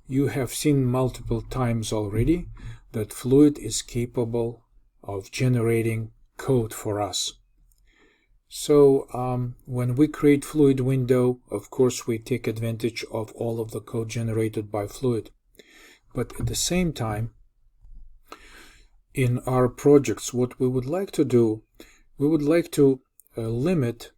you have seen multiple times already that Fluid is capable of generating code for us. So when we create Fluid window, of course we take advantage of all of the code generated by Fluid. But at the same time, in our projects, what we would like to do, we would like to limit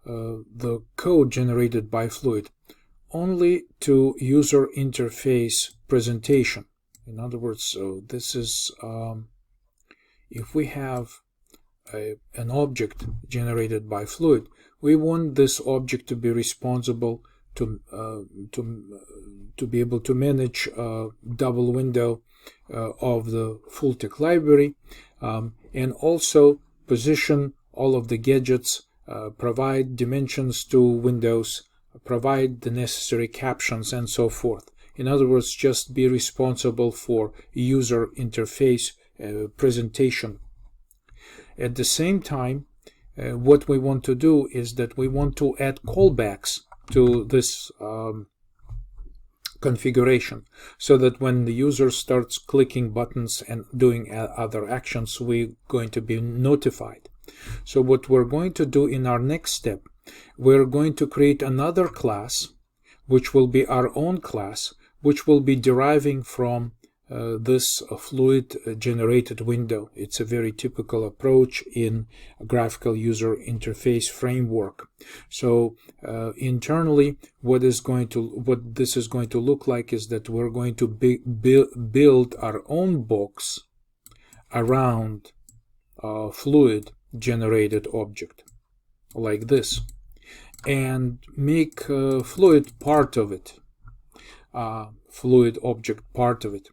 the code generated by Fluid only to user interface presentation. In other words, so this is if we have an object generated by Fluid, we want this object to be responsible to be able to manage double window of the full text library, and also position all of the gadgets, provide dimensions to windows, provide the necessary captions, and so forth. In other words, just be responsible for user interface presentation. At the same time, what we want to do is that we want to add callbacks to this configuration, so that when the user starts clicking buttons and doing other actions, we're going to be notified. So what we're going to do in our next step, we're going to create another class, which will be our own class, which will be deriving from this Fluid generated window. It's a very typical approach in a graphical user interface framework. So internally, what this is going to look like is that we're going to build our own box around Fluid generated object, like this, and make Fluid part of it, Fluid object part of it.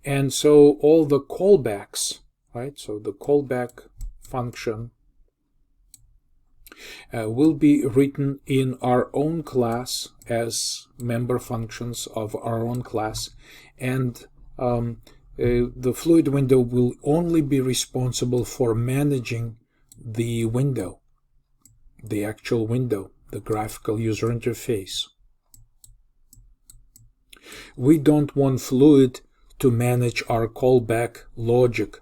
And so all the callbacks, right? So the callback function will be written in our own class as member functions of our own class, and the Fluid window will only be responsible for managing the window, the actual window, the graphical user interface. We don't want Fluid to manage our callback logic.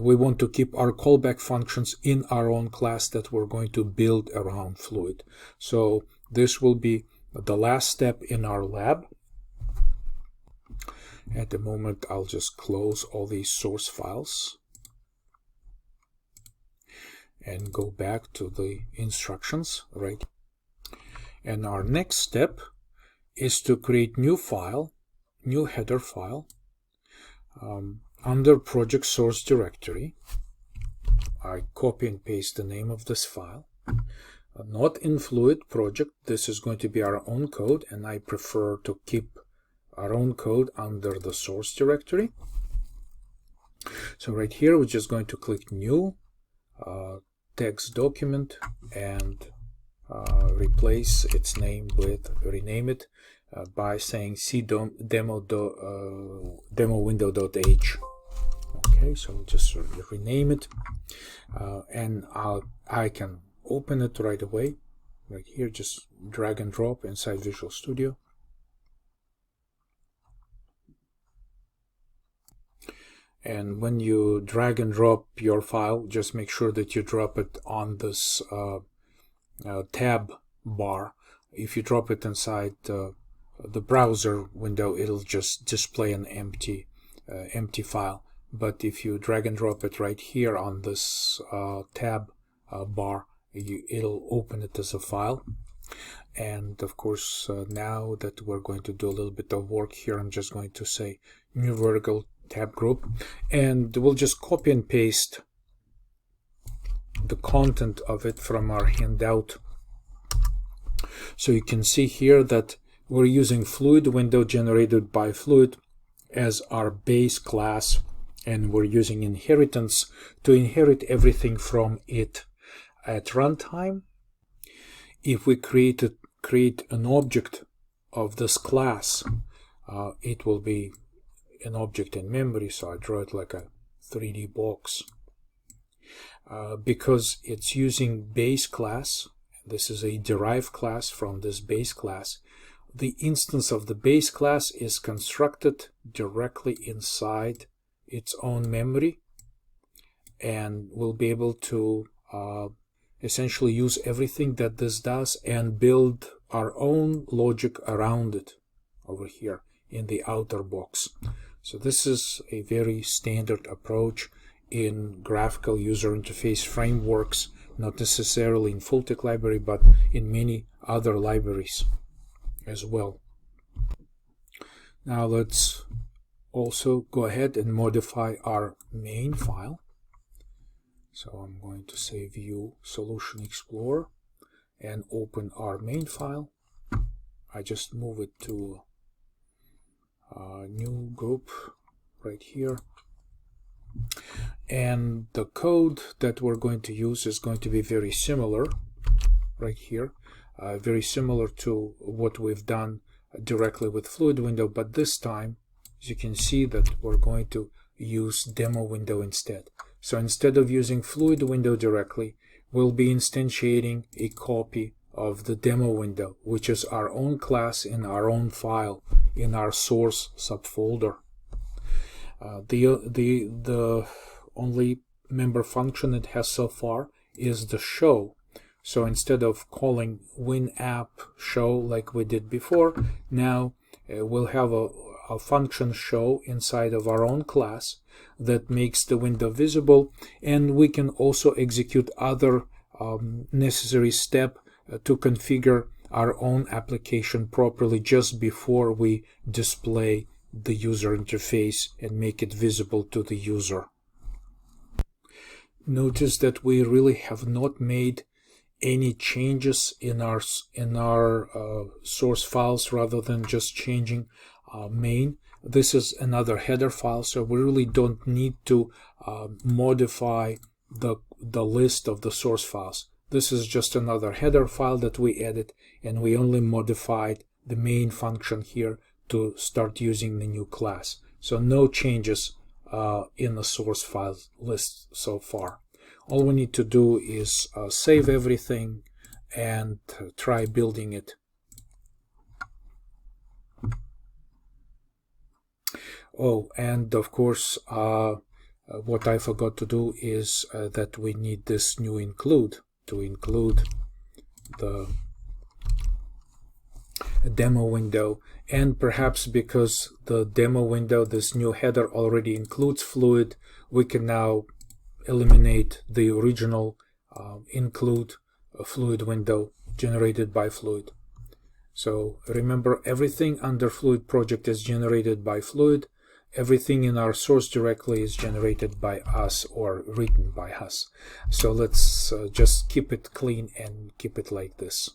We want to keep our callback functions in our own class that we're going to build around Fluid. So this will be the last step in our lab. At the moment, I'll just close all these source files and go back to the instructions, right? And our next step is to create new file, new header file, under project source directory. I copy and paste the name of this file. Not in Fluid project, this is going to be our own code, and I prefer to keep our own code under the source directory. So right here, we're just going to click new text document and replace its name with, rename it by saying CDemoWindow.h. Okay, so just rename it, and I can open it right away. Right here, just drag and drop inside Visual Studio. And when you drag and drop your file, just make sure that you drop it on this tab bar. If you drop it inside the browser window, it'll just display an empty file. But if you drag and drop it right here on this tab bar, it'll open it as a file. And of course, now that we're going to do a little bit of work here, I'm just going to say new vertical tab group, and we'll just copy and paste the content of it from our handout. So you can see here that we're using Fluid window generated by Fluid as our base class, and we're using inheritance to inherit everything from it. At runtime, if we create an object of this class, it will be an object in memory, so I draw it like a 3D box. Because it's using base class, this is a derived class from this base class, the instance of the base class is constructed directly inside its own memory, and we'll be able to essentially use everything that this does and build our own logic around it over here in the outer box. So this is a very standard approach in graphical user interface frameworks, not necessarily in Fulltext library, but in many other libraries as well. Now let's also go ahead and modify our main file. So I'm going to say View Solution Explorer and open our main file. I just move it to a new group right here. And the code that we're going to use is going to be very similar right here, very similar to what we've done directly with CDemoWindow, but this time, as you can see, that we're going to use CDemoWindow instead. So instead of using CDemoWindow directly, we'll be instantiating a copy of the CDemoWindow, which is our own class in our own file in our source subfolder. The only member function it has so far is the show. So instead of calling WinApp show like we did before, now we'll have a function show inside of our own class that makes the window visible, and we can also execute other necessary step to configure our own application properly just before we display the user interface and make it visible to the user. Notice that we really have not made any changes in our source files rather than just changing main. This is another header file, so we really don't need to modify the list of the source files. This is just another header file that we added, and we only modified the main function here to start using the new class. So no changes in the source file list so far. All we need to do is save everything and try building it. Oh, and of course, what I forgot to do is that we need this new include to include the demo window, and perhaps because the demo window, this new header, already includes Fluid, we can now eliminate the original include Fluid window generated by Fluid. So remember, everything under Fluid project is generated by Fluid. Everything in our source directly is generated by us or written by us. So let's just keep it clean and keep it like this.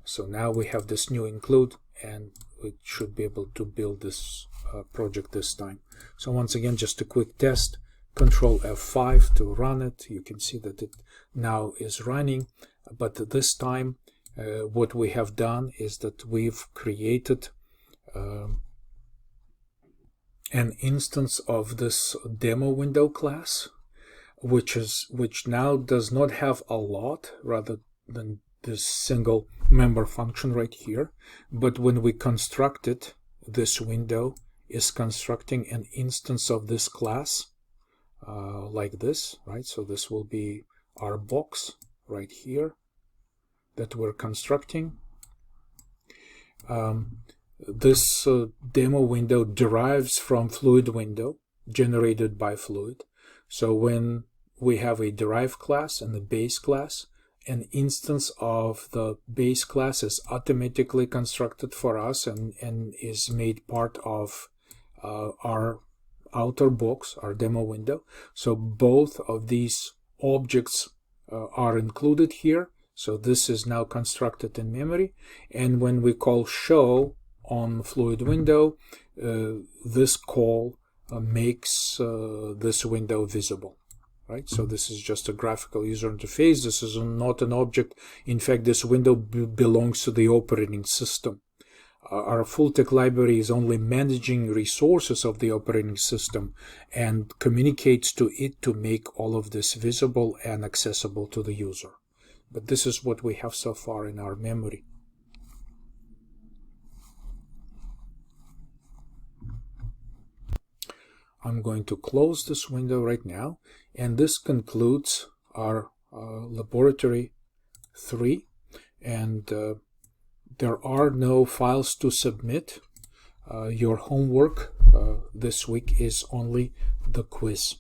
So now we have this new include, and we should be able to build this project this time. So once again, just a quick test. Control F5 to run it. You can see that it now is running, but this time what we have done is that we've created an instance of this demo window class, which now does not have a lot rather than this single member function right here, but when we construct it, this window is constructing an instance of this class like this, right? So this will be our box right here that we're constructing. This demo window derives from Fluid window generated by Fluid. So when we have a derived class and a base class, an instance of the base class is automatically constructed for us and is made part of our outer box, our demo window. So both of these objects are included here. So this is now constructed in memory. And when we call show on Fluid window, this call makes this window visible. Right? So this is just a graphical user interface. This is not an object. In fact, this window belongs to the operating system. Our Fulltext library is only managing resources of the operating system and communicates to it to make all of this visible and accessible to the user. but this is what we have so far in our memory. I'm going to close this window right now, and this concludes our laboratory 3, and there are no files to submit. Your homework this week is only the quiz.